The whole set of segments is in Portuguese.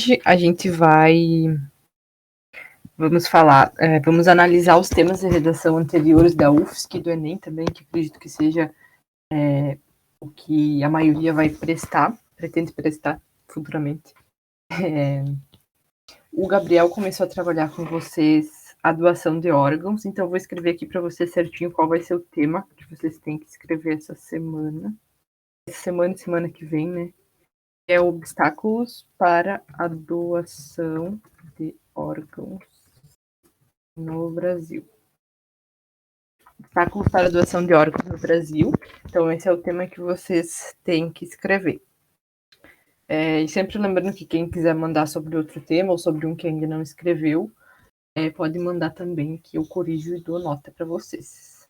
hoje a gente vamos analisar os temas de redação anteriores da UFSC e do Enem também, que acredito que seja o que a maioria pretende prestar futuramente. O Gabriel começou a trabalhar com vocês a doação de órgãos, então vou escrever aqui para vocês certinho qual vai ser o tema que vocês têm que escrever essa semana. Essa semana e semana que vem, né? É obstáculos para a doação de órgãos no Brasil. Obstáculos para a doação de órgãos no Brasil. Então, esse é o tema que vocês têm que escrever. E sempre lembrando que quem quiser mandar sobre outro tema ou sobre um que ainda não escreveu, pode mandar também, que eu corrijo e dou nota para vocês.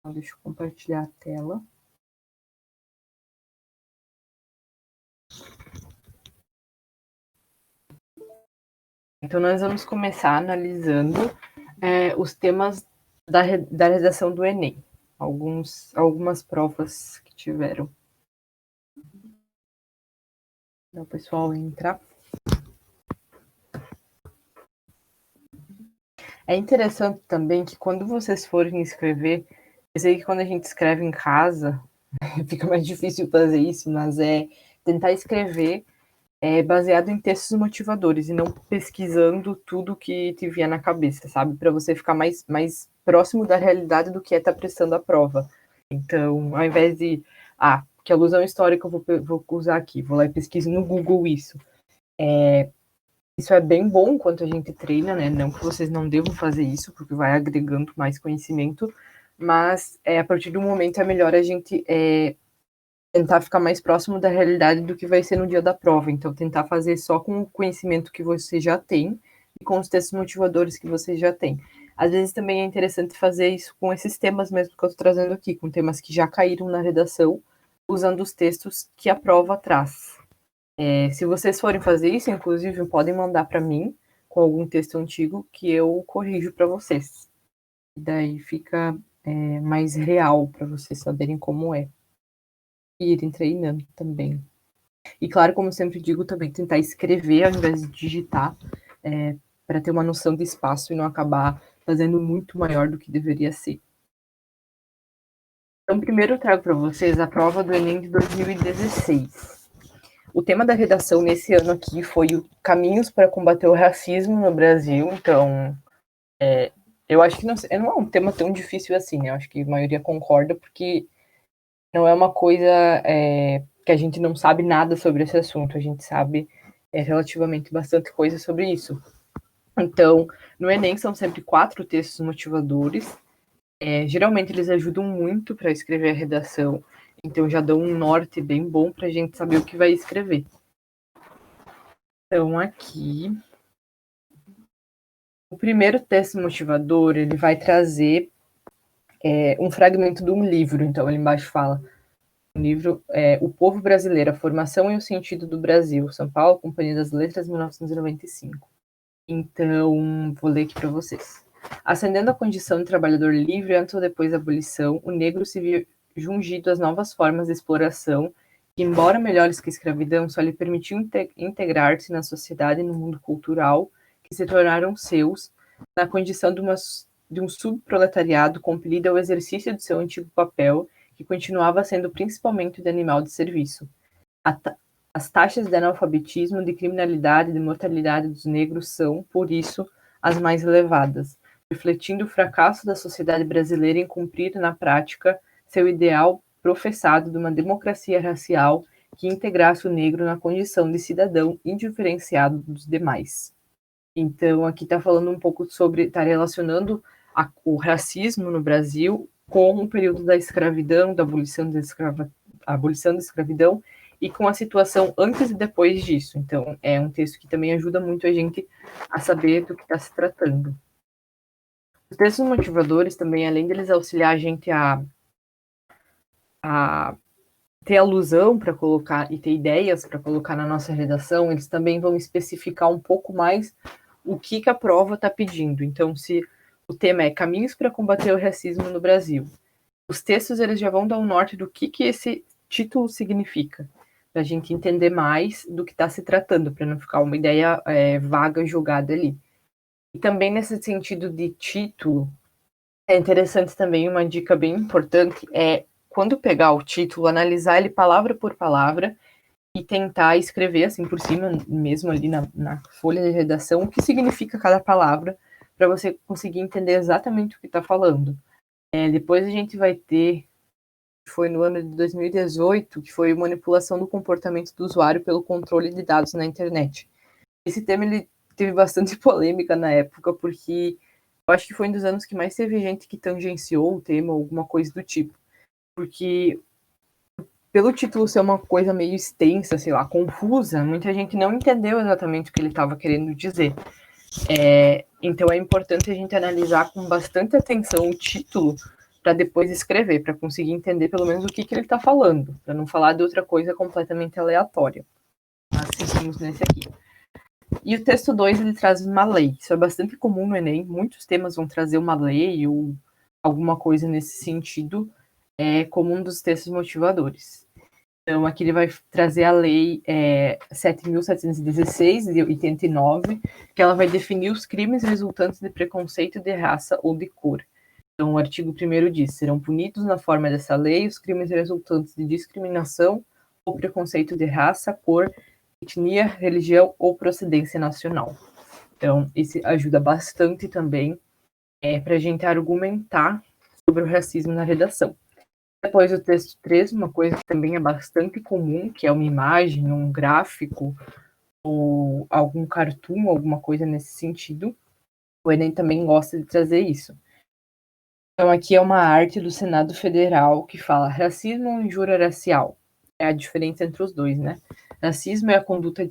Então, deixa eu compartilhar a tela. Então, nós vamos começar analisando os temas da redação do Enem. Algumas provas que tiveram. Então, o pessoal entra. É interessante também que quando vocês forem escrever, eu sei que quando a gente escreve em casa, fica mais difícil fazer isso, mas tentar escrever baseado em textos motivadores e não pesquisando tudo que te vier na cabeça, sabe? Para você ficar mais próximo da realidade do que estar prestando a prova. Então, ao invés de, que alusão histórica eu vou usar aqui, vou lá e pesquiso no Google isso. Isso é bem bom enquanto a gente treina, né? Não que vocês não devam fazer isso, porque vai agregando mais conhecimento, mas a partir do momento é melhor a gente tentar ficar mais próximo da realidade do que vai ser no dia da prova. Então, tentar fazer só com o conhecimento que você já tem e com os textos motivadores que você já tem. Às vezes também é interessante fazer isso com esses temas mesmo que eu estou trazendo aqui, com temas que já caíram na redação, usando os textos que a prova traz. Se vocês forem fazer isso, inclusive, podem mandar para mim com algum texto antigo que eu corrijo para vocês. E daí fica mais real para vocês saberem como é. E irem treinando também. E claro, como eu sempre digo, também tentar escrever ao invés de digitar, para ter uma noção de espaço e não acabar fazendo muito maior do que deveria ser. Então, primeiro eu trago para vocês a prova do Enem de 2016. O tema da redação nesse ano aqui foi o Caminhos para combater o racismo no Brasil. Então, eu acho que não é um tema tão difícil assim, né? Eu acho que a maioria concorda, porque não é uma coisa que a gente não sabe nada sobre esse assunto. A gente sabe relativamente bastante coisa sobre isso. Então, no Enem são sempre 4 textos motivadores. Geralmente eles ajudam muito para escrever a redação. Então, já dão um norte bem bom para a gente saber o que vai escrever. Então, aqui, o primeiro texto motivador, ele vai trazer um fragmento de um livro. Então, ali embaixo fala, o livro O Povo Brasileiro, a Formação e o Sentido do Brasil, São Paulo, Companhia das Letras, 1995. Então, vou ler aqui para vocês. Ascendendo à condição de trabalhador livre antes ou depois da abolição, o negro se viu jungido às novas formas de exploração que, embora melhores que a escravidão, só lhe permitiu integrar-se na sociedade e no mundo cultural, que se tornaram seus, na condição de um subproletariado compelido ao exercício de seu antigo papel, que continuava sendo principalmente de animal de serviço. As taxas de analfabetismo, de criminalidade e de mortalidade dos negros são, por isso, as mais elevadas, refletindo o fracasso da sociedade brasileira em cumprir, na prática, seu ideal professado de uma democracia racial que integrasse o negro na condição de cidadão indiferenciado dos demais. Então, aqui está falando um pouco sobre, está relacionando o racismo no Brasil com o período da escravidão, da abolição da escravidão, e com a situação antes e depois disso. Então, é um texto que também ajuda muito a gente a saber do que está se tratando. Os textos motivadores também, além deles auxiliar a gente a ter alusão para colocar e ter ideias para colocar na nossa redação, eles também vão especificar um pouco mais o que a prova está pedindo. Então, se o tema é Caminhos para combater o racismo no Brasil, os textos eles já vão dar um norte do que esse título significa. para a gente entender mais do que está se tratando, para não ficar uma ideia vaga jogada ali. E também nesse sentido de título, é interessante também, uma dica bem importante, é quando pegar o título, analisar ele palavra por palavra e tentar escrever assim por cima, mesmo ali na folha de redação, o que significa cada palavra, para você conseguir entender exatamente o que está falando. Depois a gente vai ter, foi no ano de 2018, que foi manipulação do comportamento do usuário pelo controle de dados na internet. Esse tema ele teve bastante polêmica na época, porque eu acho que foi um dos anos que mais teve gente que tangenciou o tema, alguma coisa do tipo. Porque pelo título ser uma coisa meio extensa, sei lá, confusa, muita gente não entendeu exatamente o que ele estava querendo dizer. Então é importante a gente analisar com bastante atenção o título para depois escrever, para conseguir entender pelo menos o que ele está falando, para não falar de outra coisa completamente aleatória. Mas seguimos nesse aqui. E o texto 2, ele traz uma lei. Isso é bastante comum no Enem. Muitos temas vão trazer uma lei ou alguma coisa nesse sentido, como um dos textos motivadores. Então, aqui ele vai trazer a lei 7.716, de 89, que ela vai definir os crimes resultantes de preconceito de raça ou de cor. Então, o artigo 1º diz: serão punidos na forma dessa lei os crimes resultantes de discriminação ou preconceito de raça, cor, etnia, religião ou procedência nacional. Então, isso ajuda bastante também para a gente argumentar sobre o racismo na redação. Depois, o texto 3, uma coisa que também é bastante comum, que é uma imagem, um gráfico, ou algum cartoon, alguma coisa nesse sentido. O Enem também gosta de trazer isso. Então, aqui é uma arte do Senado Federal que fala racismo ou injúria racial. É a diferença entre os dois, né? Racismo é a conduta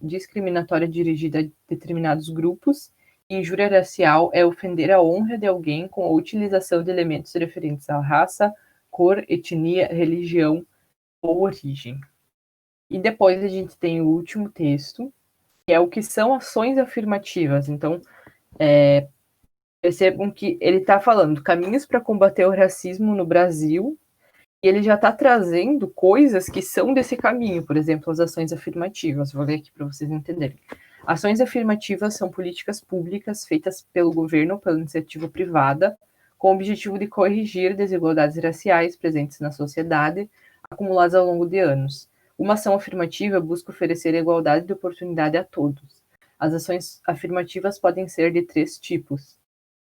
discriminatória dirigida a determinados grupos, e injúria racial é ofender a honra de alguém com a utilização de elementos referentes à raça, cor, etnia, religião ou origem. E depois a gente tem o último texto, que é o que são ações afirmativas. Então, percebam que ele está falando caminhos para combater o racismo no Brasil, e ele já está trazendo coisas que são desse caminho, por exemplo, as ações afirmativas. Vou ler aqui para vocês entenderem. Ações afirmativas são políticas públicas feitas pelo governo ou pela iniciativa privada, com o objetivo de corrigir desigualdades raciais presentes na sociedade, acumuladas ao longo de anos. Uma ação afirmativa busca oferecer igualdade de oportunidade a todos. As ações afirmativas podem ser de 3 tipos: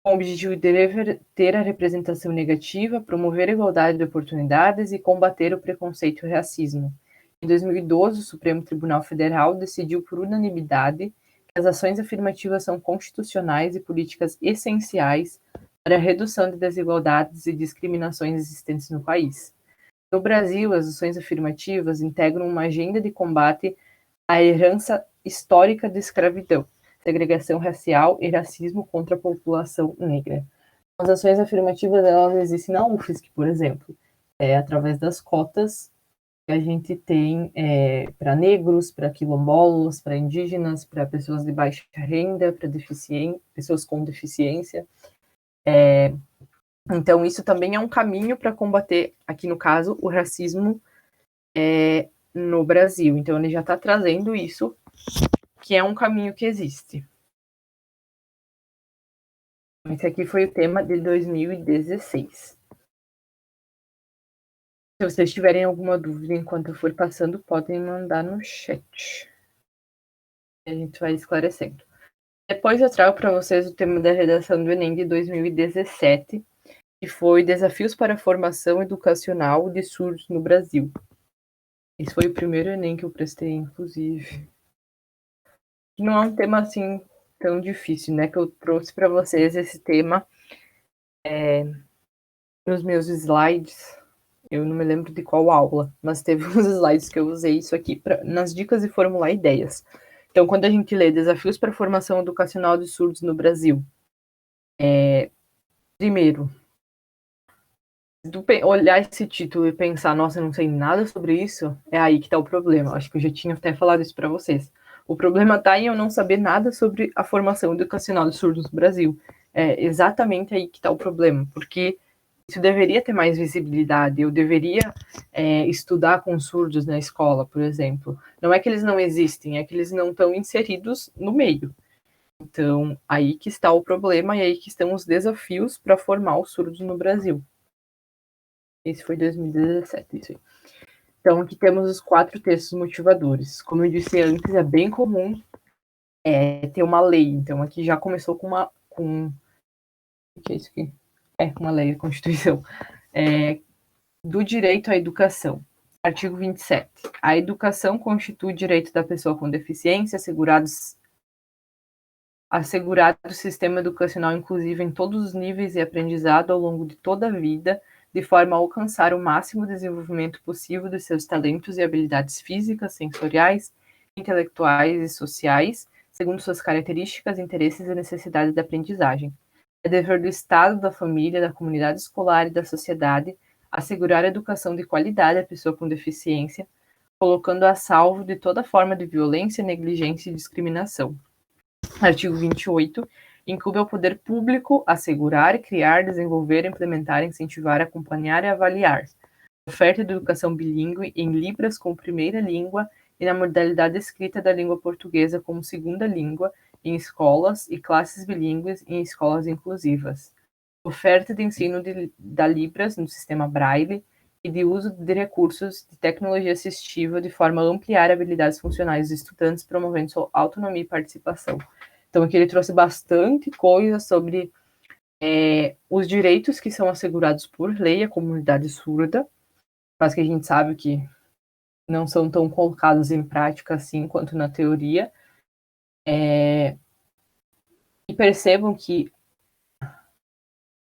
com o objetivo de reverter a representação negativa, promover a igualdade de oportunidades e combater o preconceito e o racismo. Em 2012, o Supremo Tribunal Federal decidiu por unanimidade que as ações afirmativas são constitucionais e políticas essenciais para a redução de desigualdades e discriminações existentes no país. No Brasil, as ações afirmativas integram uma agenda de combate à herança histórica da escravidão, segregação racial e racismo contra a população negra. As ações afirmativas, elas existem na UFSC, por exemplo, através das cotas que a gente tem para negros, para quilombolas, para indígenas, para pessoas de baixa renda, para pessoas com deficiência. Então, isso também é um caminho para combater, aqui no caso, o racismo no Brasil. Então, ele já está trazendo isso, que é um caminho que existe. Esse aqui foi o tema de 2016. Se vocês tiverem alguma dúvida enquanto eu for passando, podem mandar no chat. A gente vai esclarecendo. Depois eu trago para vocês o tema da redação do Enem de 2017, que foi Desafios para a Formação Educacional de Surdos no Brasil. Esse foi o primeiro Enem que eu prestei, inclusive. Não é um tema assim tão difícil, né? Que eu trouxe para vocês esse tema nos meus slides. Eu não me lembro de qual aula, mas teve uns slides que eu usei isso aqui nas dicas de formular ideias. Então, quando a gente lê Desafios para a Formação Educacional de Surdos no Brasil, primeiro, olhar esse título e pensar, nossa, eu não sei nada sobre isso, é aí que está o problema. Acho que eu já tinha até falado isso para vocês. O problema está em eu não saber nada sobre a formação educacional de surdos no Brasil. É exatamente aí que está o problema, porque isso deveria ter mais visibilidade. Eu deveria estudar com surdos na escola, por exemplo. Não é que eles não existem, é que eles não estão inseridos no meio. Então, aí que está o problema e aí que estão os desafios para formar os surdos no Brasil. Esse foi 2017, isso aí. Então, aqui temos os 4 textos motivadores. Como eu disse antes, é bem comum ter uma lei. Então, aqui já começou com o que é isso aqui? Uma lei, a Constituição. Do direito à educação. Artigo 27. A educação constitui direito da pessoa com deficiência, assegurado o sistema educacional inclusivo em todos os níveis e aprendizado ao longo de toda a vida, de forma a alcançar o máximo desenvolvimento possível de seus talentos e habilidades físicas, sensoriais, intelectuais e sociais, segundo suas características, interesses e necessidades de aprendizagem. É dever do Estado, da família, da comunidade escolar e da sociedade assegurar a educação de qualidade à pessoa com deficiência, colocando a salvo de toda forma de violência, negligência e discriminação. Artigo 28. Incumbe ao poder público assegurar, criar, desenvolver, implementar, incentivar, acompanhar e avaliar oferta de educação bilíngue em Libras como primeira língua e na modalidade escrita da língua portuguesa como segunda língua em escolas e classes bilíngues em escolas inclusivas. Oferta de ensino da Libras no sistema Braille e de uso de recursos de tecnologia assistiva de forma a ampliar habilidades funcionais dos estudantes, promovendo sua autonomia e participação. Então, aqui ele trouxe bastante coisa sobre os direitos que são assegurados por lei à comunidade surda, mas que a gente sabe que não são tão colocados em prática assim quanto na teoria. E percebam que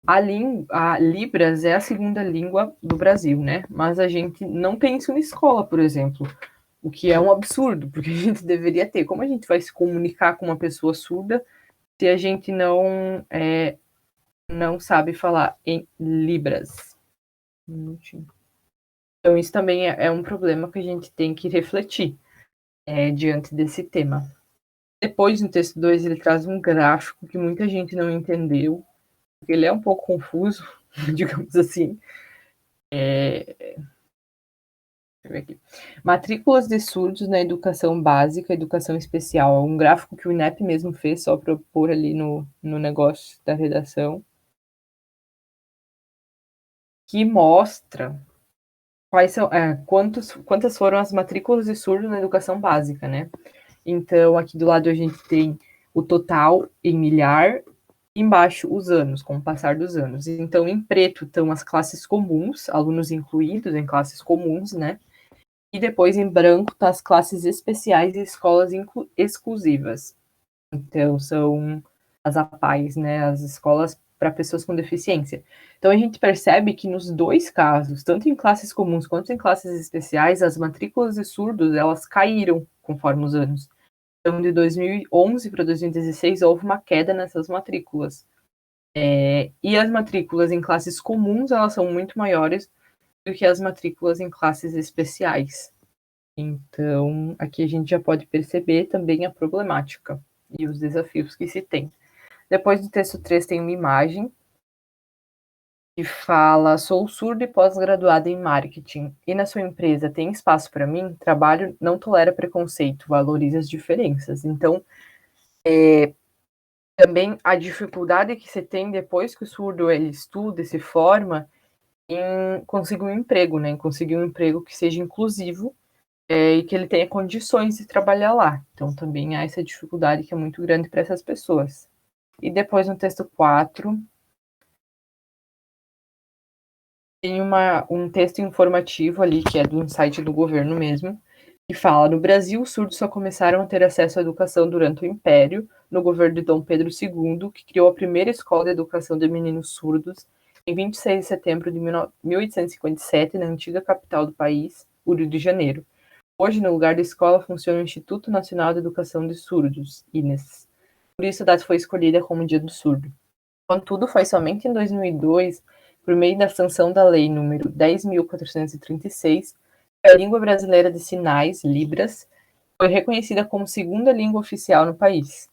a Libras é a segunda língua do Brasil, né? Mas a gente não tem isso na escola, por exemplo, o que é um absurdo, porque a gente deveria ter. Como a gente vai se comunicar com uma pessoa surda se a gente não sabe falar em Libras? Então, isso também é um problema que a gente tem que refletir diante desse tema. Depois, no texto 2, ele traz um gráfico que muita gente não entendeu, porque ele é um pouco confuso, digamos assim. Deixa eu ver aqui. Matrículas de surdos na educação básica, educação especial. É um gráfico que o INEP mesmo fez, só para pôr ali no negócio da redação, que mostra quantas foram as matrículas de surdo na educação básica, né? Então, aqui do lado a gente tem o total em milhar, embaixo os anos, com o passar dos anos. Então, em preto estão as classes comuns, alunos incluídos em classes comuns, né? E depois em branco estão as classes especiais e escolas exclusivas. Então, são as APAES, né? As escolas para pessoas com deficiência. Então, a gente percebe que nos dois casos, tanto em classes comuns quanto em classes especiais, as matrículas de surdos, elas caíram conforme os anos. Então, de 2011 para 2016, houve uma queda nessas matrículas. E as matrículas em classes comuns, elas são muito maiores do que as matrículas em classes especiais. Então, aqui a gente já pode perceber também a problemática e os desafios que se tem. Depois do texto 3 tem uma imagem que fala: sou surdo e pós-graduada em marketing, e na sua empresa tem espaço para mim? Trabalho não tolera preconceito, valoriza as diferenças. Então, também a dificuldade que se tem depois que o surdo ele estuda e se forma em conseguir um emprego, né? Em conseguir um emprego que seja inclusivo e que ele tenha condições de trabalhar lá. Então, também há essa dificuldade que é muito grande para essas pessoas. E depois, no texto 4, tem um texto informativo ali, que é do site do governo mesmo, que fala: no Brasil, os surdos só começaram a ter acesso à educação durante o Império, no governo de Dom Pedro II, que criou a primeira escola de educação de meninos surdos, em 26 de setembro de 1857, na antiga capital do país, o Rio de Janeiro. Hoje, no lugar da escola, funciona o Instituto Nacional de Educação de Surdos, INES. Por isso, a data foi escolhida como Dia do Surdo. Contudo, foi somente em 2002, por meio da sanção da Lei nº 10.436, que a língua brasileira de sinais, Libras, foi reconhecida como segunda língua oficial no país.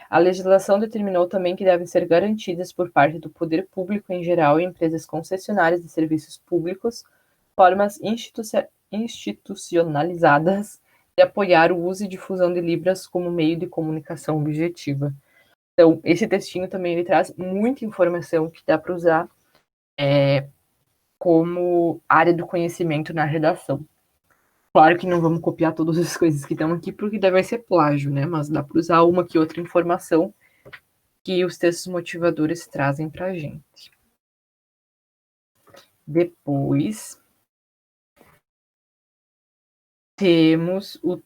A legislação determinou também que devem ser garantidas por parte do poder público em geral e empresas concessionárias de serviços públicos formas institucionalizadas de apoiar o uso e difusão de Libras como meio de comunicação objetiva. Então, esse textinho também ele traz muita informação que dá para usar como área do conhecimento na redação. Claro que não vamos copiar todas as coisas que estão aqui, porque daí vai ser plágio, né? Mas dá para usar uma que outra informação que os textos motivadores trazem para a gente. Depois, temos o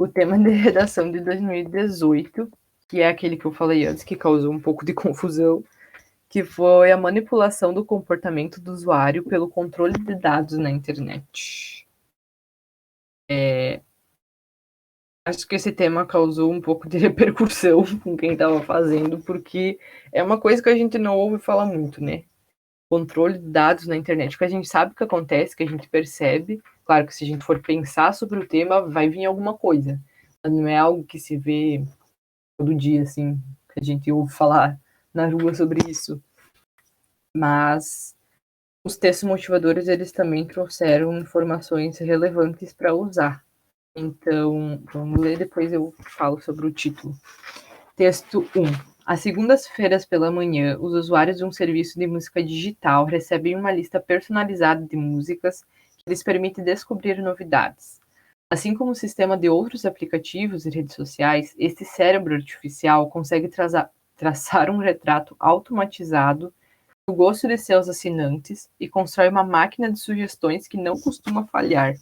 tema de redação de 2018, que é aquele que eu falei antes, que causou um pouco de confusão, que foi a manipulação do comportamento do usuário pelo controle de dados na internet. Acho que esse tema causou um pouco de repercussão com quem estava fazendo, porque é uma coisa que a gente não ouve falar muito, né? Controle de dados na internet, porque a gente sabe o que acontece, que a gente percebe. Claro que se a gente for pensar sobre o tema, vai vir alguma coisa. Mas não é algo que se vê todo dia, assim, que a gente ouve falar na rua sobre isso. Mas os textos motivadores, eles também trouxeram informações relevantes para usar. Então, vamos ler, depois eu falo sobre o título. Texto 1. Às segundas-feiras pela manhã, os usuários de um serviço de música digital recebem uma lista personalizada de músicas que lhes permite descobrir novidades. Assim como o sistema de outros aplicativos e redes sociais, este cérebro artificial consegue traçar um retrato automatizado do gosto de seus assinantes e constrói uma máquina de sugestões que não costuma falhar.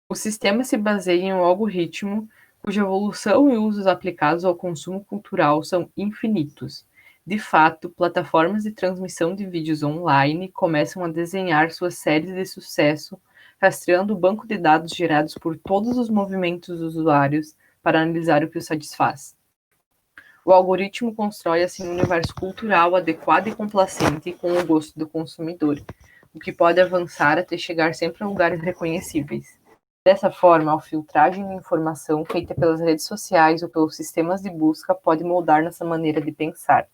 O sistema se baseia em um algoritmo cuja evolução e usos aplicados ao consumo cultural são infinitos. De fato, plataformas de transmissão de vídeos online começam a desenhar suas séries de sucesso, rastreando o banco de dados gerados por todos os movimentos dos usuários para analisar o que os satisfaz. O algoritmo constrói assim um universo cultural adequado e complacente com o gosto do consumidor, o que pode avançar até chegar sempre a lugares reconhecíveis. Dessa forma, a filtragem de informação feita pelas redes sociais ou pelos sistemas de busca pode moldar nossa maneira de pensar.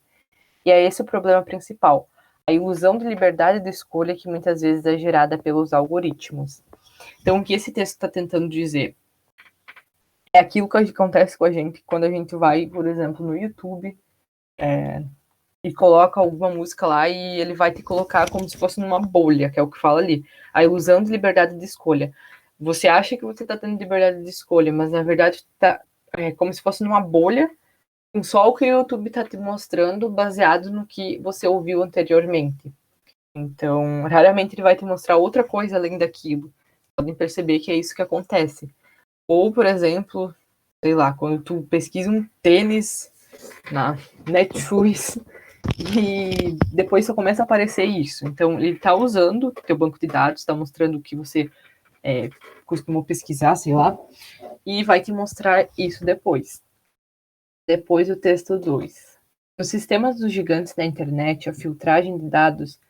E é esse o problema principal, a ilusão de liberdade de escolha que muitas vezes é gerada pelos algoritmos. Então, o que esse texto está tentando dizer? É aquilo que acontece com a gente quando a gente vai, por exemplo, no YouTube e coloca alguma música lá e ele vai te colocar como se fosse numa bolha, que é o que fala ali. A ilusão de liberdade de escolha. Você acha que você está tendo liberdade de escolha, mas na verdade tá como se fosse numa bolha, com só o que o YouTube está te mostrando baseado no que você ouviu anteriormente. Então, raramente ele vai te mostrar outra coisa além daquilo. Podem perceber que é isso que acontece. Ou, por exemplo, sei lá, quando tu pesquisa um tênis na Netshoes e depois só começa a aparecer isso. Então, ele está usando o teu banco de dados, está mostrando o que você costumou pesquisar, sei lá, e vai te mostrar isso depois. Depois o texto 2. Nos sistemas dos gigantes da internet, a filtragem de dados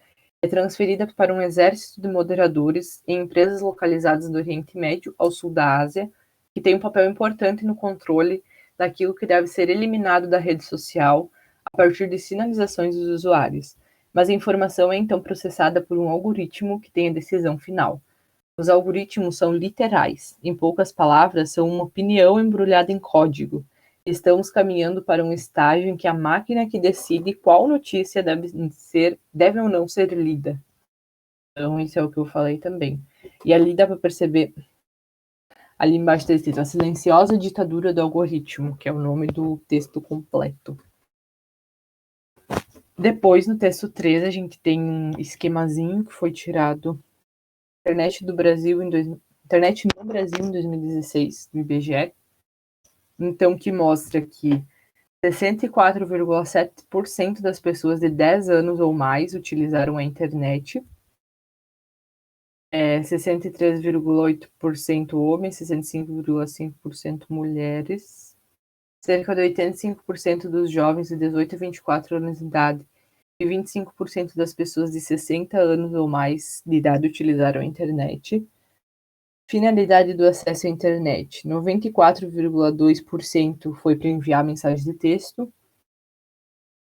é transferida para um exército de moderadores em empresas localizadas do Oriente Médio ao sul da Ásia, que tem um papel importante no controle daquilo que deve ser eliminado da rede social a partir de sinalizações dos usuários. Mas a informação é então processada por um algoritmo que tem a decisão final. Os algoritmos são literais, em poucas palavras, são uma opinião embrulhada em código. Estamos caminhando para um estágio em que a máquina que decide qual notícia deve ou não ser lida. Então, isso é o que eu falei também. E ali dá para perceber, ali embaixo está escrito, a silenciosa ditadura do algoritmo, que é o nome do texto completo. Depois, no texto 3, a gente tem um esquemazinho que foi tirado Internet no Brasil em 2016, do IBGE. Então, que mostra que 64,7% das pessoas de 10 anos ou mais utilizaram a internet. 63,8% homens, 65,5% mulheres. Cerca de 85% dos jovens de 18 a 24 anos de idade e 25% das pessoas de 60 anos ou mais de idade utilizaram a internet. Finalidade do acesso à internet: 94,2% foi para enviar mensagem de texto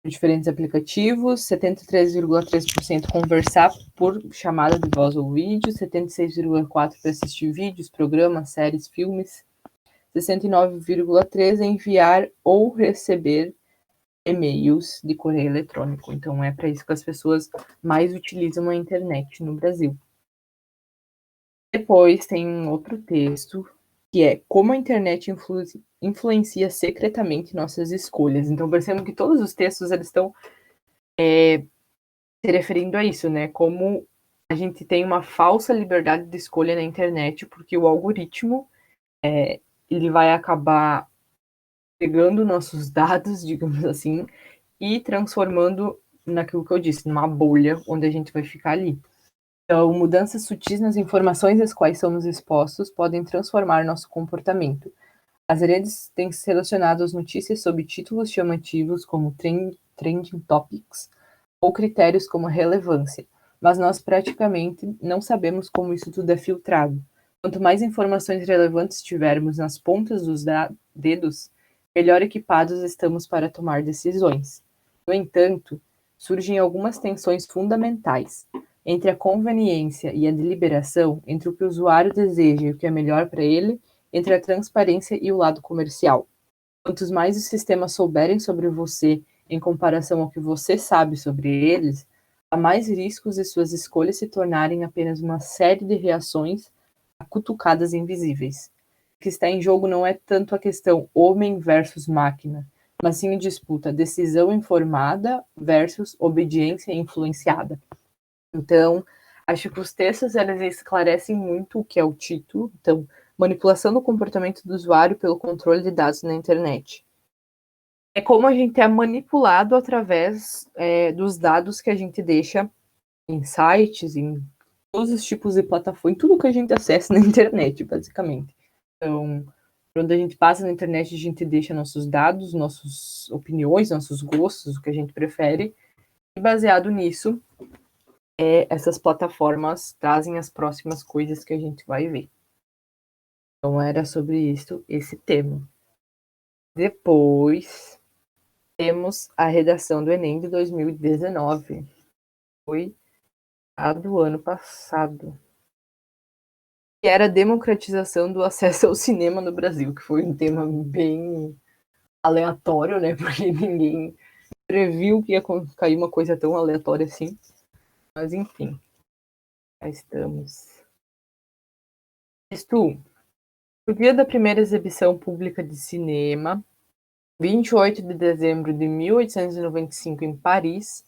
por diferentes aplicativos, 73,3% conversar por chamada de voz ou vídeo, 76,4% para assistir vídeos, programas, séries, filmes, 69,3% enviar ou receber e-mails de correio eletrônico. Então, é para isso que as pessoas mais utilizam a internet no Brasil. Depois tem um outro texto, que é como a internet influencia secretamente nossas escolhas. Então, percebemos que todos os textos eles estão se referindo a isso, né? Como a gente tem uma falsa liberdade de escolha na internet, porque o algoritmo ele vai acabar pegando nossos dados, digamos assim, e transformando naquilo que eu disse, numa bolha onde a gente vai ficar ali. Então, mudanças sutis nas informações às quais somos expostos podem transformar nosso comportamento. As redes têm selecionado as notícias sob títulos chamativos como trending topics ou critérios como relevância, mas nós praticamente não sabemos como isso tudo é filtrado. Quanto mais informações relevantes tivermos nas pontas dos dedos, melhor equipados estamos para tomar decisões. No entanto, surgem algumas tensões fundamentais entre a conveniência e a deliberação, entre o que o usuário deseja e o que é melhor para ele, entre a transparência e o lado comercial. Quantos mais os sistemas souberem sobre você em comparação ao que você sabe sobre eles, há mais riscos de suas escolhas se tornarem apenas uma série de reações a cutucadas invisíveis. O que está em jogo não é tanto a questão homem versus máquina, mas sim a disputa decisão informada versus obediência influenciada. Então, acho que os textos eles esclarecem muito o que é o título. Então, manipulação do comportamento do usuário pelo controle de dados na internet. É como a gente é manipulado através dos dados que a gente deixa em sites, em todos os tipos de plataforma, em tudo que a gente acessa na internet, basicamente. Então, quando a gente passa na internet, a gente deixa nossos dados, nossas opiniões, nossos gostos, o que a gente prefere, e baseado nisso, essas plataformas trazem as próximas coisas que a gente vai ver. Então, era sobre isso, esse tema. Depois, temos a redação do Enem de 2019. Foi a do ano passado. Que era a democratização do acesso ao cinema no Brasil, que foi um tema bem aleatório, né? Porque ninguém previu que ia cair uma coisa tão aleatória assim. Mas, enfim, já estamos. Texto 1. O dia da primeira exibição pública de cinema, 28 de dezembro de 1895, em Paris,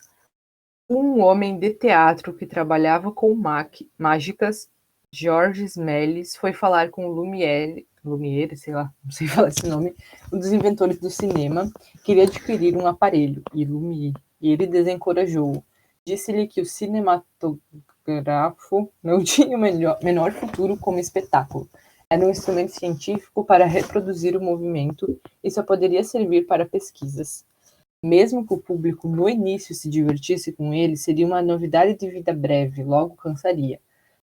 um homem de teatro que trabalhava com mágicas, Georges Méliès, foi falar com Lumière, sei lá, não sei falar esse nome, um dos inventores do cinema, queria adquirir um aparelho, e ele desencorajou-o. Disse-lhe que o cinematógrafo não tinha o menor futuro como espetáculo. Era um instrumento científico para reproduzir o movimento e só poderia servir para pesquisas. Mesmo que o público no início se divertisse com ele, seria uma novidade de vida breve, logo cansaria.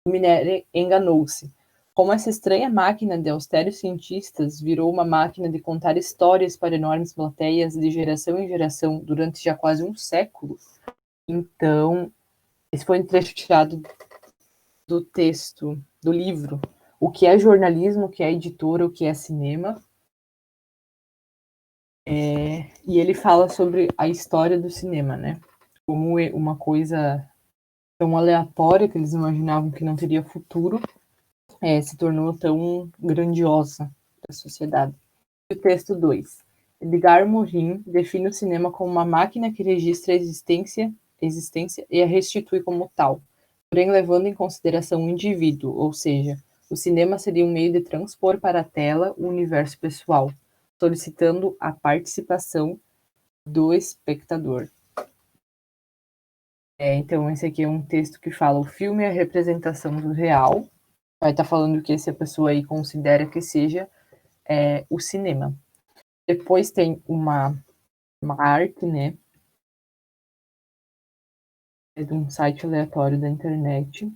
Lumière enganou-se. Como essa estranha máquina de austeros cientistas virou uma máquina de contar histórias para enormes plateias de geração em geração durante já quase um século. Então, esse foi um trecho tirado do texto, do livro, O que é jornalismo, o que é editora, o que é cinema. E ele fala sobre a história do cinema, né? Como uma coisa tão aleatória que eles imaginavam que não teria futuro, se tornou tão grandiosa para a sociedade. E o texto 2. Edgar Morin define o cinema como uma máquina que registra a existência e a restitui como tal, porém levando em consideração o indivíduo, ou seja, o cinema seria um meio de transpor para a tela o universo pessoal, solicitando a participação do espectador. Então, esse aqui é um texto que fala o filme é a representação do real. Vai estar falando que essa pessoa aí considera que seja o cinema. Depois tem uma arte, né? É de um site aleatório da internet,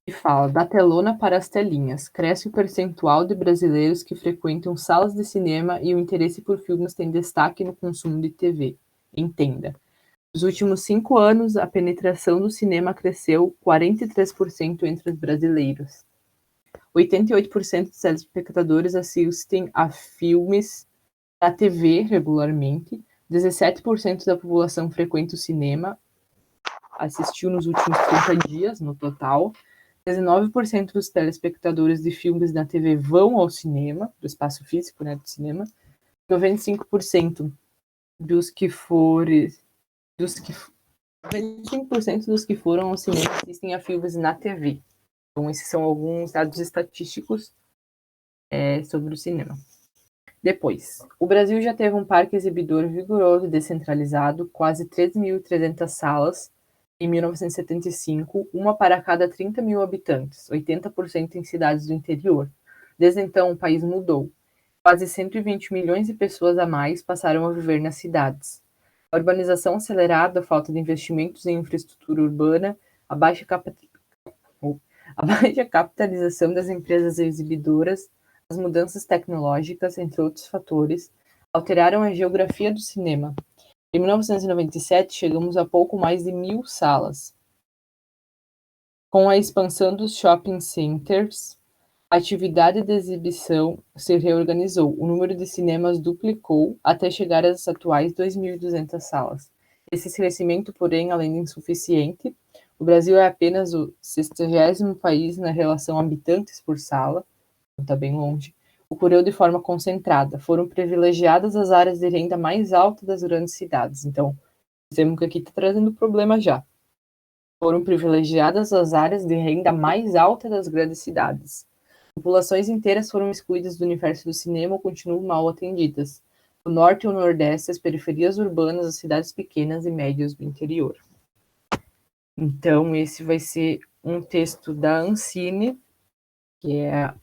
E fala: da telona para as telinhas, cresce o percentual de brasileiros que frequentam salas de cinema e o interesse por filmes tem destaque no consumo de TV. Entenda. Nos últimos 5 anos, a penetração do cinema cresceu 43% entre os brasileiros. 88% dos telespectadores assistem a filmes na TV regularmente. 17% da população frequenta o cinema, assistiu nos últimos 30 dias no total. 19% dos telespectadores de filmes na TV vão ao cinema, do espaço físico, né, do cinema. 95% dos que forem, dos que 95% dos que foram ao cinema assistem a filmes na TV. Então, esses são alguns dados estatísticos sobre o cinema. Depois, o Brasil já teve um parque exibidor vigoroso e descentralizado, quase 3.300 salas em 1975, uma para cada 30 mil habitantes, 80% em cidades do interior. Desde então, o país mudou. Quase 120 milhões de pessoas a mais passaram a viver nas cidades. A urbanização acelerada, a falta de investimentos em infraestrutura urbana, a baixa capitalização das empresas exibidoras, as mudanças tecnológicas, entre outros fatores, alteraram a geografia do cinema. Em 1997, chegamos a pouco mais de 1.000 salas. Com a expansão dos shopping centers, a atividade de exibição se reorganizou. O número de cinemas duplicou até chegar às atuais 2.200 salas. Esse crescimento, porém, além de insuficiente, o Brasil é apenas o 60º país na relação habitantes por sala, está bem longe, ocorreu de forma concentrada. Foram privilegiadas as áreas de renda mais alta das grandes cidades. Então, dizemos que aqui está trazendo problema já. Foram privilegiadas as áreas de renda mais alta das grandes cidades. Populações inteiras foram excluídas do universo do cinema ou continuam mal atendidas. O norte e o nordeste, as periferias urbanas, as cidades pequenas e médias do interior. Então, esse vai ser um texto da Ancine, que é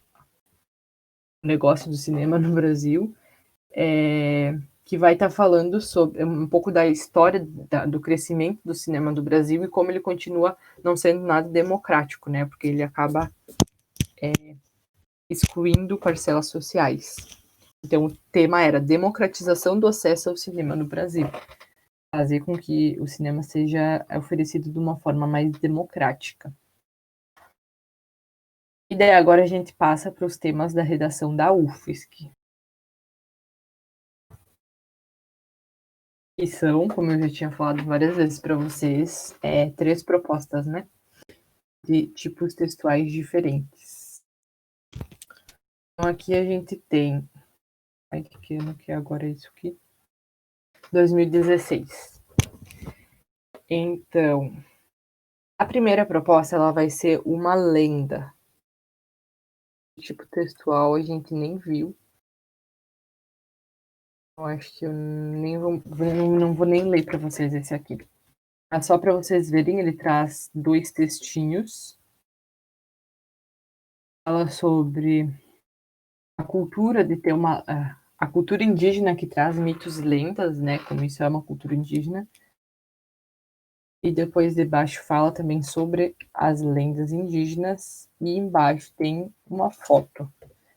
o negócio do cinema no Brasil, que vai estar falando sobre um pouco da história do crescimento do cinema do Brasil e como ele continua não sendo nada democrático, né? Porque ele acaba excluindo parcelas sociais. Então, o tema era democratização do acesso ao cinema no Brasil. Fazer com que o cinema seja oferecido de uma forma mais democrática. E daí agora a gente passa para os temas da redação da UFSC. Que são, como eu já tinha falado várias vezes para vocês, 3 propostas, né? De tipos textuais diferentes. Então aqui a gente tem... Ai, que ano que é agora isso aqui? 2016. Então, a primeira proposta ela vai ser uma lenda. O tipo textual a gente nem viu. Eu acho que eu não vou nem ler para vocês esse aqui. É só para vocês verem, ele traz 2 textinhos. Fala sobre a cultura de ter a cultura indígena que traz mitos e lendas, né? Como isso é uma cultura indígena. E depois de baixo fala também sobre as lendas indígenas e embaixo tem uma foto.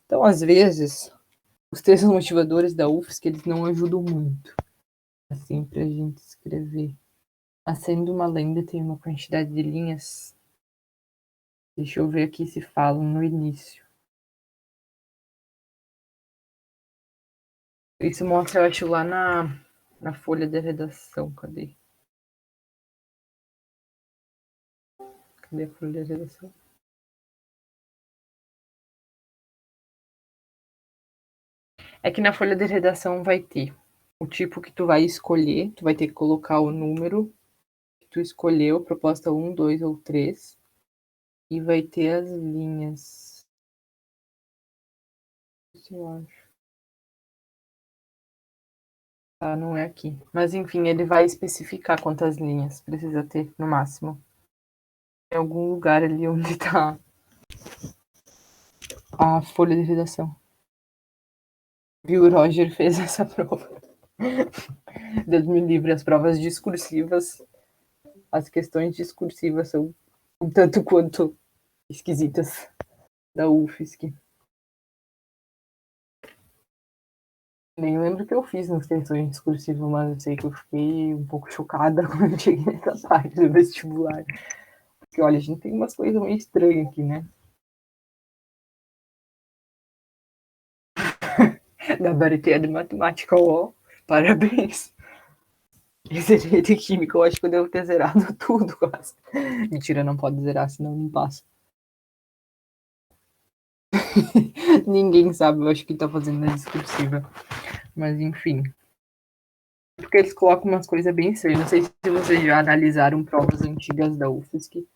Então, às vezes, os textos motivadores da UFSC, eles não ajudam muito, assim, pra gente escrever. Mas sendo uma lenda, tem uma quantidade de linhas. Deixa eu ver aqui se falam no início. Isso mostra, eu acho, lá na folha de redação. Cadê? Cadê a folha de redação? É que na folha de redação vai ter o tipo que tu vai escolher, tu vai ter que colocar o número que tu escolheu, proposta 1, 2 ou 3, e vai ter as linhas. Isso eu acho. Ah, não é aqui. Mas enfim, ele vai especificar quantas linhas precisa ter no máximo. Em algum lugar ali onde tá a folha de redação. Viu, o Roger fez essa prova. Deus me livre, as provas discursivas, as questões discursivas são um tanto quanto esquisitas da UFSC. Nem lembro o que eu fiz nas questões discursivas, mas eu sei que eu fiquei um pouco chocada quando cheguei nessa parte do vestibular. Porque, olha, a gente tem umas coisas meio estranhas aqui, né? Gabaritei de matemática, ó. Parabéns. Zerei de química, eu acho que eu devo ter zerado tudo quase. Mentira, não pode zerar, senão não passa. Ninguém sabe, eu acho que tá fazendo na discursiva. Mas enfim. Porque eles colocam umas coisas bem estranhas. Não sei se vocês já analisaram provas antigas da UFSC,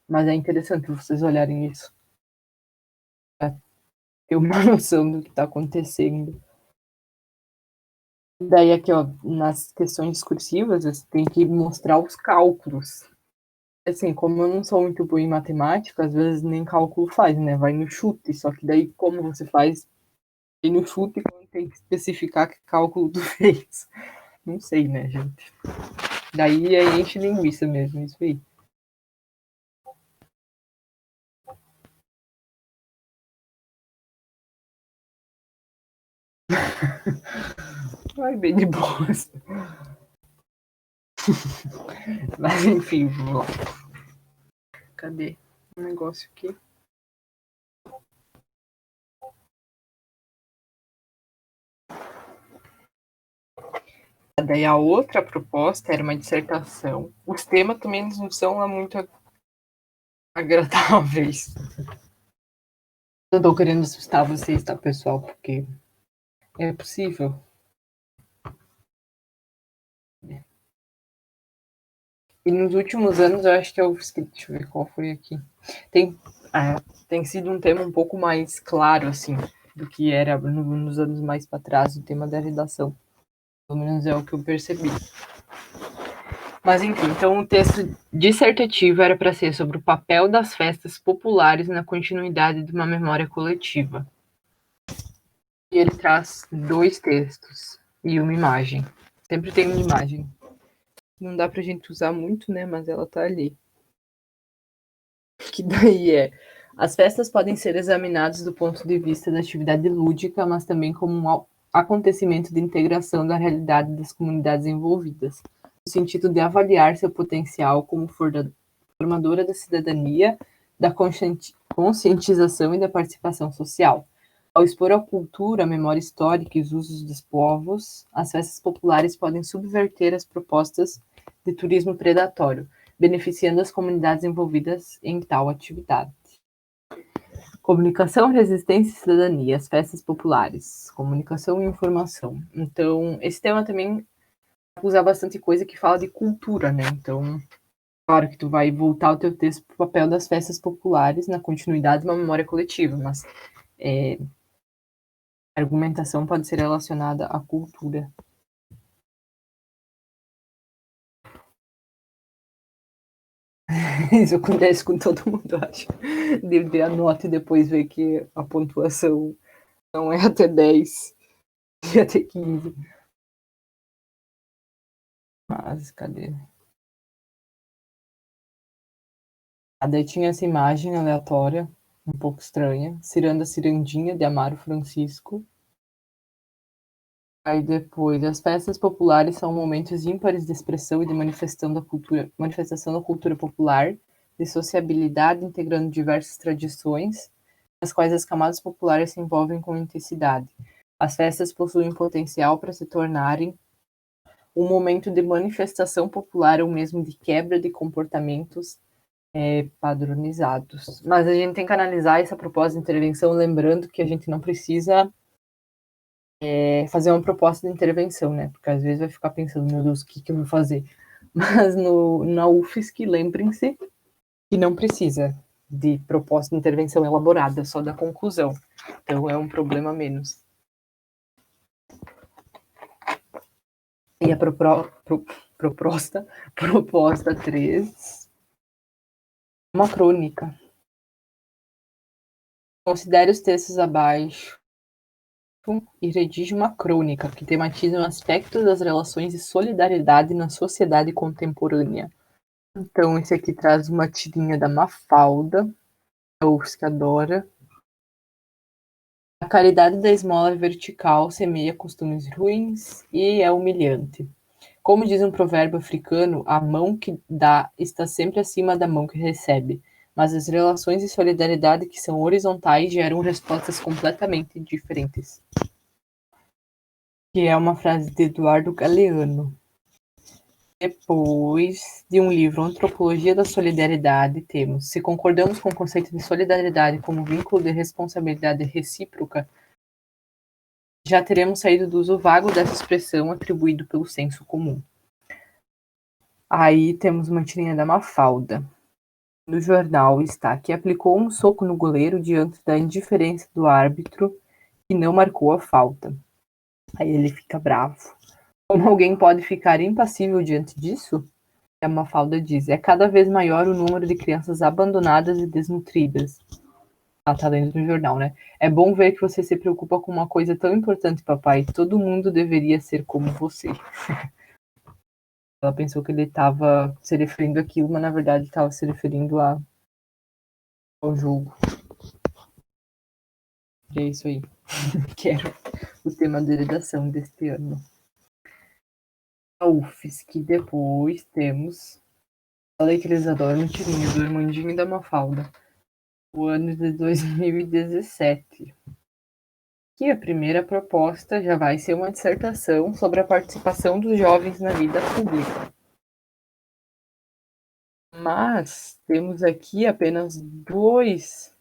mas é interessante vocês olharem isso. Pra ter uma noção do que tá acontecendo. Daí aqui, ó, nas questões discursivas, você tem que mostrar os cálculos. Assim, como eu não sou muito boa em matemática, às vezes nem cálculo faz, né? Vai no chute. Só que daí, como você faz e no chute, quando tem que especificar que cálculo tu fez. Não sei, né, gente? Daí é enche linguiça mesmo, isso aí. Vai bem de boas. Mas enfim, vamos lá. Cadê o negócio aqui? Daí a outra proposta era uma dissertação. Os temas também não são lá muito agradáveis. Não tô querendo assustar vocês, tá, pessoal? Porque é possível. E nos últimos anos, eu acho que eu deixa eu ver qual foi aqui. Tem, tem sido um tema um pouco mais claro, assim, do que era nos anos mais para trás, o tema da redação. Pelo menos é o que eu percebi. Mas enfim, então o texto dissertativo era para ser sobre o papel das festas populares na continuidade de uma memória coletiva. E ele traz 2 textos e uma imagem. Sempre tem uma imagem. Não dá pra gente usar muito, né? Mas ela tá ali. Que daí as festas podem ser examinadas do ponto de vista da atividade lúdica, mas também como um acontecimento de integração da realidade das comunidades envolvidas, no sentido de avaliar seu potencial como formadora da cidadania, da conscientização e da participação social. Ao expor a cultura, a memória histórica e os usos dos povos, as festas populares podem subverter as propostas de turismo predatório, beneficiando as comunidades envolvidas em tal atividade. Comunicação, resistência e cidadania, as festas populares, comunicação e informação. Então, esse tema também usa bastante coisa que fala de cultura, né? Então, claro que tu vai voltar o teu texto para o papel das festas populares na continuidade de uma memória coletiva, mas a argumentação pode ser relacionada à cultura. Isso acontece com todo mundo, eu acho. De ver a nota e depois ver que a pontuação não é até 10, e até 15. Mas, cadê? Daí tinha essa imagem aleatória, um pouco estranha. Ciranda Cirandinha, de Amaro Francisco. Aí depois, as festas populares são momentos ímpares de expressão e de manifestação da cultura popular, de sociabilidade, integrando diversas tradições, nas quais as camadas populares se envolvem com intensidade. As festas possuem potencial para se tornarem um momento de manifestação popular ou mesmo de quebra de comportamentos padronizados. Mas a gente tem que analisar essa proposta de intervenção, lembrando que a gente não precisa fazer uma proposta de intervenção, né? Porque às vezes vai ficar pensando, meu Deus, o que eu vou fazer? Mas na UFSC, lembrem-se que não precisa de proposta de intervenção elaborada, só da conclusão. Então é um problema menos. E a proposta 3, uma crônica. Considere os textos abaixo e redige uma crônica que tematize um aspecto das relações de solidariedade na sociedade contemporânea. Então, esse aqui traz uma tirinha da Mafalda. A UFSC adora. A caridade da esmola vertical semeia costumes ruins e é humilhante. Como diz um provérbio africano, a mão que dá está sempre acima da mão que recebe, mas as relações de solidariedade que são horizontais geram respostas completamente diferentes. Que é uma frase de Eduardo Galeano. Depois de um livro, Antropologia da Solidariedade, temos: se concordamos com o conceito de solidariedade como vínculo de responsabilidade recíproca, já teremos saído do uso vago dessa expressão atribuído pelo senso comum. Aí temos uma tirinha da Mafalda. No jornal está que aplicou um soco no goleiro diante da indiferença do árbitro que não marcou a falta. Aí ele fica bravo. Como alguém pode ficar impassível diante disso? A Mafalda diz: é cada vez maior o número de crianças abandonadas e desnutridas. Ela tá lendo no jornal, né? É bom ver que você se preocupa com uma coisa tão importante, papai. Todo mundo deveria ser como você. Ela pensou que ele estava se referindo àquilo, mas na verdade estava se referindo ao jogo. E é isso aí. Que era o tema da redação deste ano. A UFSC, depois temos. Falei que eles adoram tirinhas do Irmandinho e da Mafalda. O ano de 2017. Que a primeira proposta já vai ser uma dissertação sobre a participação dos jovens na vida pública. Mas temos aqui apenas duas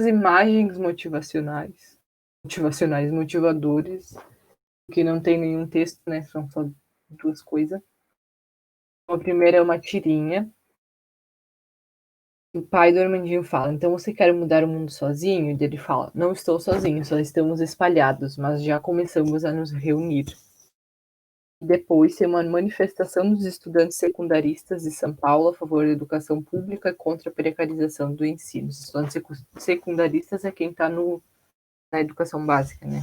imagens motivadores, que não tem nenhum texto, né? São só duas coisas. A primeira é uma tirinha. O pai do Armandinho fala: então você quer mudar o mundo sozinho? E ele fala: não estou sozinho, só estamos espalhados, mas já começamos a nos reunir. E depois tem uma manifestação dos estudantes secundaristas de São Paulo a favor da educação pública e contra a precarização do ensino. Os estudantes secundaristas é quem está na educação básica, né?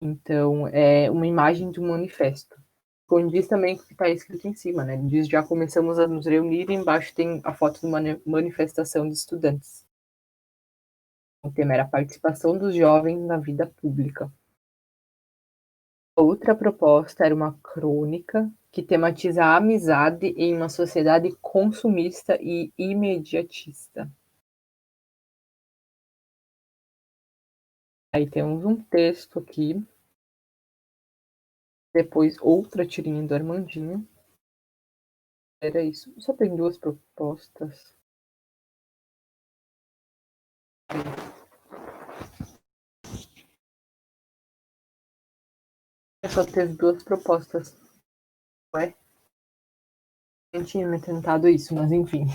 Então, é uma imagem de um manifesto. Condiz também com o que está escrito em cima, né? Ele diz: já começamos a nos reunir, e embaixo tem a foto de uma manifestação de estudantes. O tema era a participação dos jovens na vida pública. Outra proposta era uma crônica que tematiza a amizade em uma sociedade consumista e imediatista. Aí temos um texto aqui. Depois outra tirinha do Armandinho. Era isso. Só tem duas propostas. Só teve duas propostas. Ué? Eu tinha me tentado isso, mas enfim.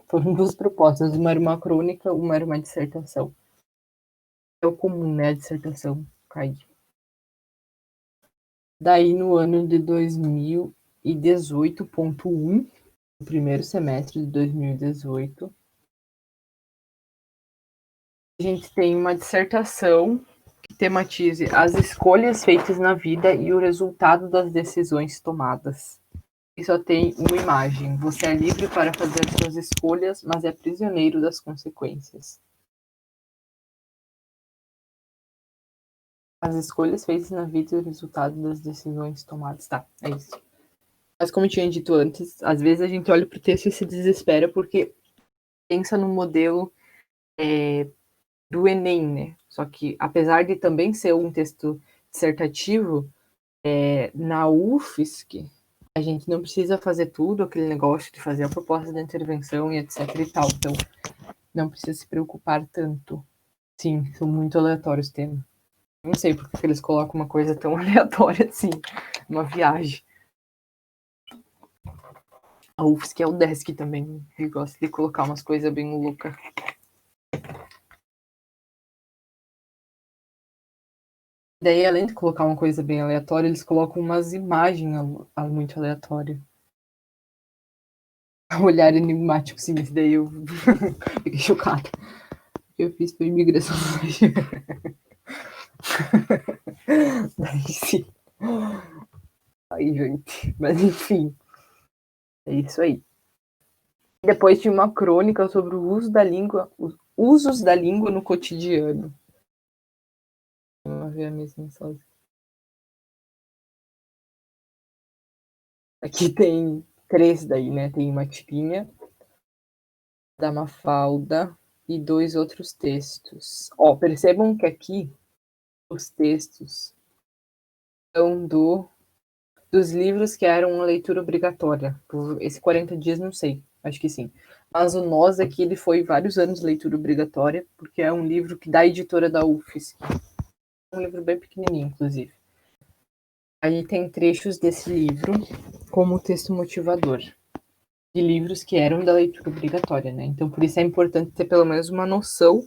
Foram duas propostas. Uma era uma crônica, uma era uma dissertação. É o comum, né? A dissertação cair. Daí, no ano de 2018.1, no primeiro semestre de 2018, a gente tem uma dissertação que tematize as escolhas feitas na vida e o resultado das decisões tomadas. E só tem uma imagem: você é livre para fazer suas escolhas, mas é prisioneiro das consequências. As escolhas feitas na vida e o resultado das decisões tomadas. Tá, é isso. Mas como eu tinha dito antes, às vezes a gente olha para o texto e se desespera porque pensa no modelo do Enem, né? Só que, apesar de também ser um texto dissertativo, na UFSC, a gente não precisa fazer tudo aquele negócio de fazer a proposta de intervenção e etc e tal. Então, não precisa se preocupar tanto. Sim, são muito aleatórios os temas. Não sei porque que eles colocam uma coisa tão aleatória assim, uma viagem. A UFSC é o Desk também, que gosta de colocar umas coisas bem loucas. Daí, além de colocar uma coisa bem aleatória, eles colocam umas imagens muito aleatórias. Um olhar enigmático, sim, isso daí eu fiquei chocada. O que eu fiz foi imigração hoje. Daí sim. Aí, gente. Mas enfim. É isso aí. Depois tinha uma crônica sobre o uso da língua, os usos da língua no cotidiano. Vamos ver a mesma sozinha. Aqui tem 3 daí, né? Tem uma tirinha da Mafalda e 2 outros textos. Ó, percebam que aqui os textos são dos livros que eram uma leitura obrigatória. Por esse 40 dias, não sei, acho que sim. Mas o Nós aqui, ele foi vários anos leitura obrigatória, porque é um livro que da editora da UFSC. Um livro bem pequenininho, inclusive. Aí tem trechos desse livro como texto motivador, de livros que eram da leitura obrigatória, né? Então, por isso é importante ter pelo menos uma noção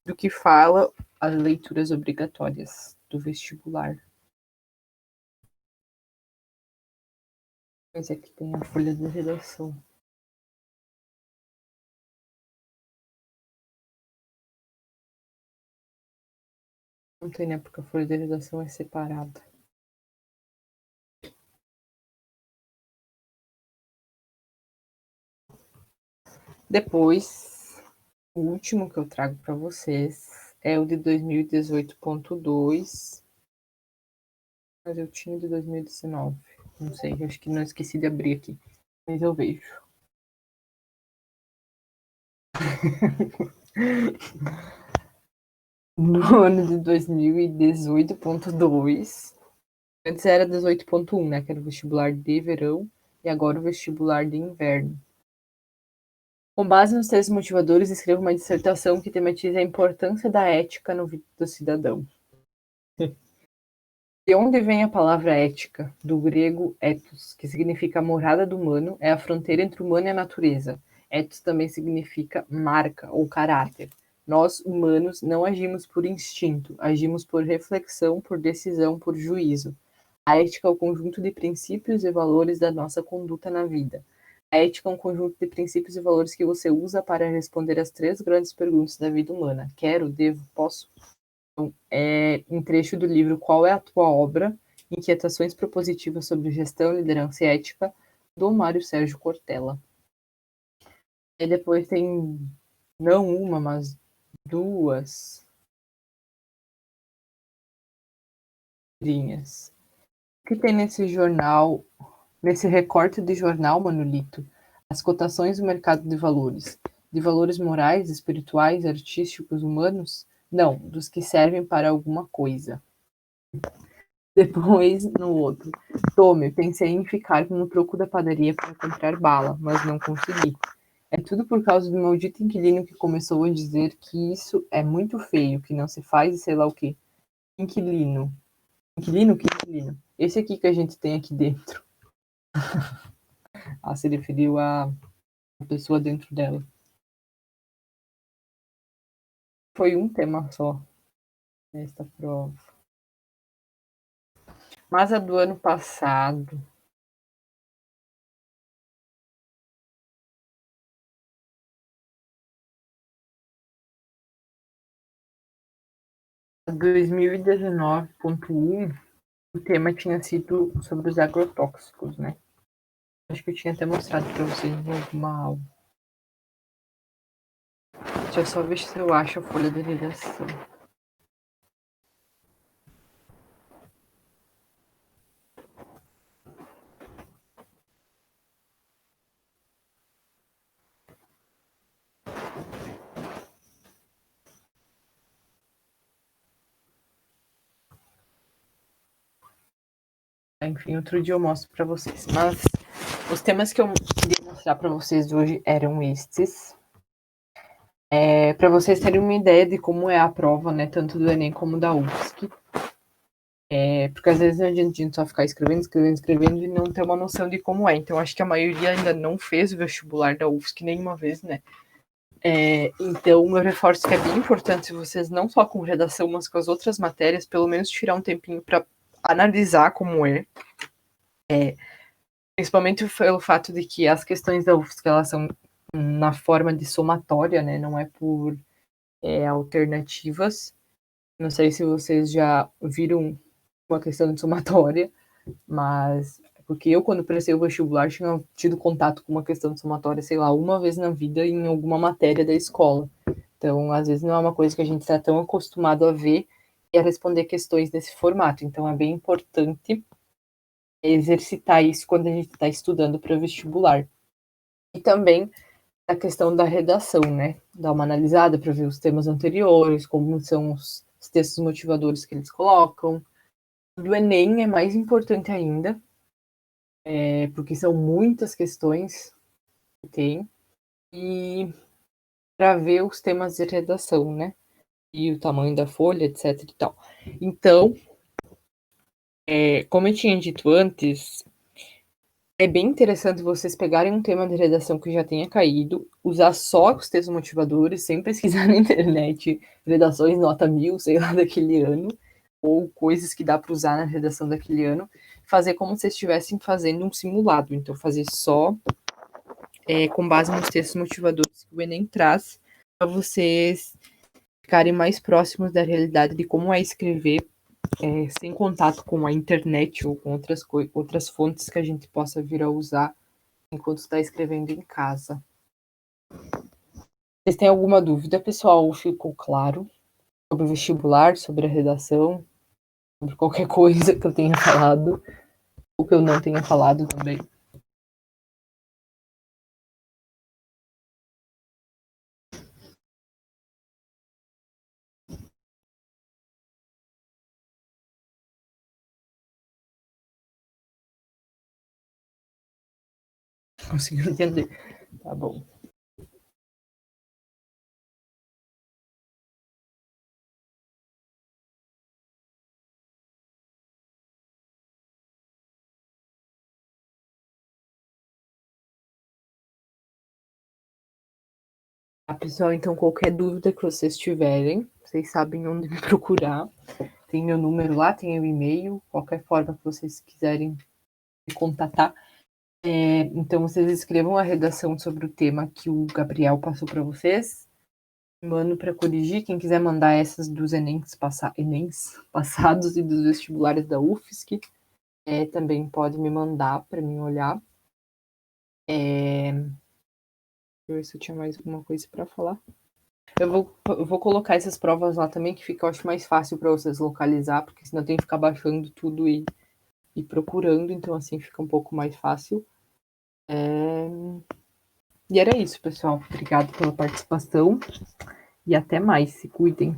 do que fala as leituras obrigatórias do vestibular. Mas aqui tem a folha de redação. Não tem, né? Porque a folha de redação é separada. Depois, o último que eu trago para vocês é o de 2018.2. Mas eu tinha de 2019. Não sei, acho que não esqueci de abrir aqui. Mas eu vejo. No ano de 2018.2. Antes era 18.1, né? Que era o vestibular de verão. E agora o vestibular de inverno. Com base nos textos motivadores, escreva uma dissertação que tematize a importância da ética no vida do cidadão. De onde vem a palavra ética? Do grego ethos, que significa morada do humano, é a fronteira entre o humano e a natureza. Ethos também significa marca ou caráter. Nós, humanos, não agimos por instinto, agimos por reflexão, por decisão, por juízo. A ética é o conjunto de princípios e valores da nossa conduta na vida. A ética é um conjunto de princípios e valores que você usa para responder às 3 grandes perguntas da vida humana: quero, devo, posso? Então, um trecho do livro Qual é a Tua Obra? Inquietações propositivas sobre gestão, liderança e ética, do Mário Sérgio Cortella. E depois tem não uma, mas 2 linhas. O que tem nesse jornal, nesse recorte de jornal, Manolito? As cotações do mercado de valores morais, espirituais, artísticos, humanos? Não, dos que servem para alguma coisa. Depois, no outro. Tome, pensei em ficar com o troco da padaria para comprar bala, mas não consegui. É tudo por causa do maldito inquilino que começou a dizer que isso é muito feio, que não se faz e sei lá o quê. Inquilino. Inquilino? Que inquilino? Esse aqui que a gente tem aqui dentro. Ah, se referiu a pessoa dentro dela. Foi um tema só nesta prova. Mas a do ano passado, 2019.1, o tema tinha sido sobre os agrotóxicos, né? Acho que eu tinha até mostrado para vocês em alguma aula. Deixa eu só ver se eu acho a folha de redação. Enfim, outro dia eu mostro para vocês. Mas os temas que eu queria mostrar para vocês hoje eram estes. Para vocês terem uma ideia de como é a prova, né? Tanto do Enem como da UFSC. Porque às vezes não adianta a gente só ficar escrevendo e não ter uma noção de como é. Então, acho que a maioria ainda não fez o vestibular da UFSC nenhuma vez, né? Então, eu reforço que é bem importante vocês, não só com redação, mas com as outras matérias, pelo menos tirar um tempinho para analisar como é. Principalmente pelo fato de que as questões da UFSC, elas são na forma de somatória, né? Não é por alternativas. Não sei se vocês já viram uma questão de somatória, mas Porque eu, quando prestei o vestibular, tinha tido contato com uma questão somatória, sei lá, uma vez na vida em alguma matéria da escola. Então, às vezes não é uma coisa que a gente está tão acostumado a ver e a responder questões nesse formato. Então, é bem importante exercitar isso quando a gente está estudando para vestibular. E também a questão da redação, né? Dar uma analisada para ver os temas anteriores, como são os textos motivadores que eles colocam. Do Enem é mais importante ainda, porque são muitas questões que tem, e para ver os temas de redação, né? E o tamanho da folha, etc e tal. Então, como eu tinha dito antes, é bem interessante vocês pegarem um tema de redação que já tenha caído, usar só os textos motivadores, sem pesquisar na internet redações nota 1000, sei lá, daquele ano, ou coisas que dá para usar na redação daquele ano, fazer como se estivessem fazendo um simulado. Então, fazer só com base nos textos motivadores que o Enem traz, para vocês ficarem mais próximos da realidade de como é escrever sem contato com a internet ou com outras fontes que a gente possa vir a usar enquanto está escrevendo em casa. Vocês têm alguma dúvida, pessoal? Ficou claro sobre o vestibular, sobre a redação, sobre qualquer coisa que eu tenha falado ou que eu não tenha falado também? Conseguiu entender? Tá bom. Pessoal, então qualquer dúvida que vocês tiverem, vocês sabem onde me procurar. Tem meu número lá, tem o e-mail, qualquer forma que vocês quiserem me contatar. Então, vocês escrevam a redação sobre o tema que o Gabriel passou para vocês. Mando para corrigir. Quem quiser mandar essas dos Enems passados e dos vestibulares da UFSC, também pode me mandar para mim olhar. Deixa eu ver se eu tinha mais alguma coisa para falar. Eu vou colocar essas provas lá também, que fica, eu acho, mais fácil para vocês localizar, porque senão tem que ficar baixando tudo e procurando, então assim fica um pouco mais fácil. E era isso, pessoal. Obrigado pela participação e até mais. Se cuidem.